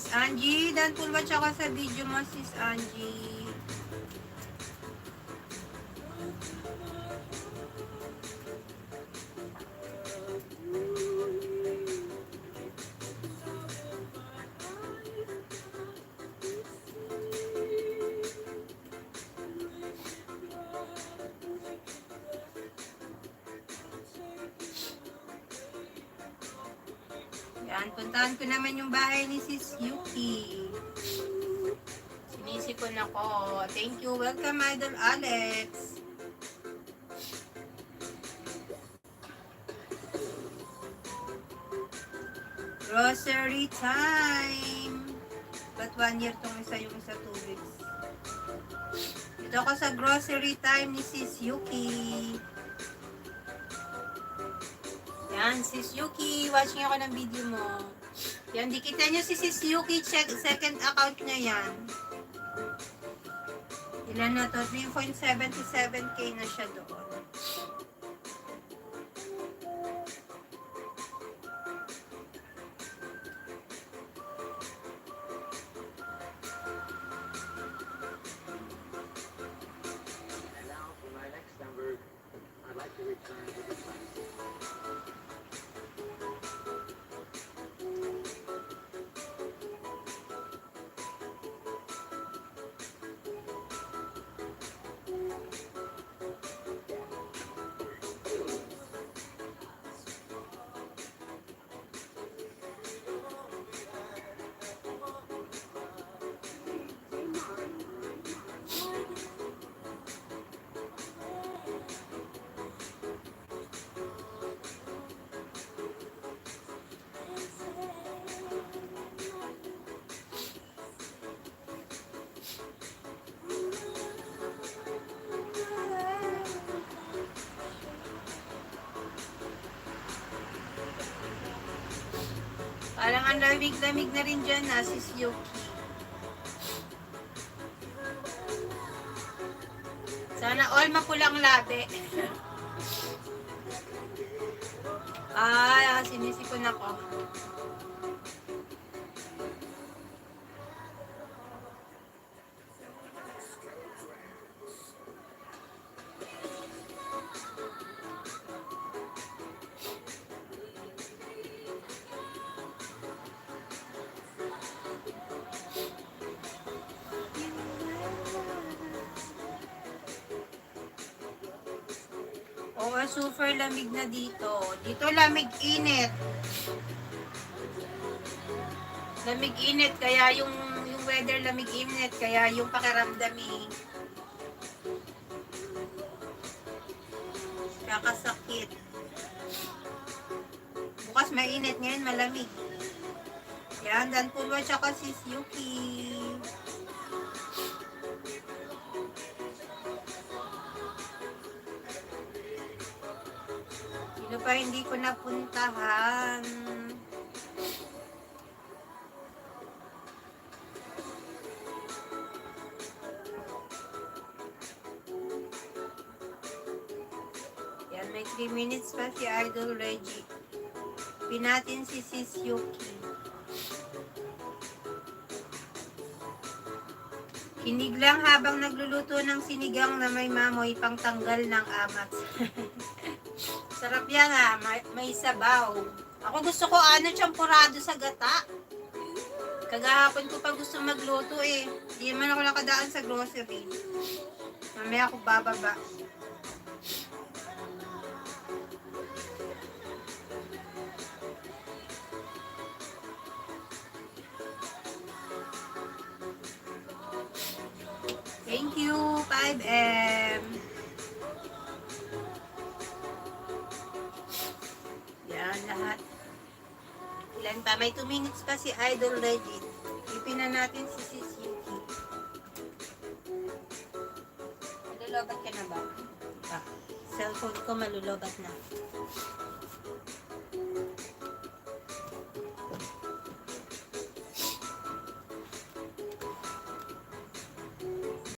Sis Angie, dan pulwa tsaka sa video mo, Sis Angie. Yan, puntahan ko naman yung bahay ni Sis Yuki. Sinisipon ako. Thank you. Welcome, Idol Alex. Grocery time. But 1 year tong isa, yung isa 2 weeks. Dito ako sa grocery time ni Sis Yuki. Yan, Sis Yuki. Watching ako ng video mo. Yan, dikitan nyo si Sis Yuki. Check, second account niya yan. Ilan na to? 3.77k na siya doon. Parang ang lamig-lamig na rin dyan na, Sis Yuki. Sana all mapulang labi. Ay, sinisipon ako. Oo, super lamig na dito. Dito lamig-init. Lamig-init, kaya yung weather lamig-init, kaya yung pakiramdam kakasakit. Bukas mainit, ngayon malamig. Yan, dan pulwa tsaka Sis Yuki. Sino pa hindi ko napuntahan? Yan, may 3 minutes pa si Idol Reggie. Pinatin si Sis Yuki. Kinig lang habang nagluluto ng sinigang na may mamoy pangtanggal ng amat. Sarap yan ha, may sabaw. Ako gusto ko champurado sa gata. Kagahapon ko pa gusto magluto eh. Hindi man ako nakadaan sa grocery. Mamaya ako bababa. Thank you, 5M. Yan, lahat. Ilan pa? May 2 minutes pa si Idol Reggie. Ipin na natin si Sis Yuki. Malulobat ka na ba? Cellphone ko malulobat na.